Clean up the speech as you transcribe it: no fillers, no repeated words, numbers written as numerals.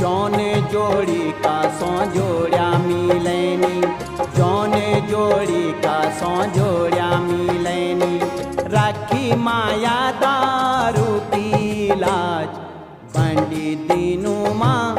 जौन जोड़ी का सौ जोड़िया मिलैनी, जौन जोड़ी का सौ जोड़िया मिलैनी। राखी माया दारू पी लाज पंडित दीनू माँ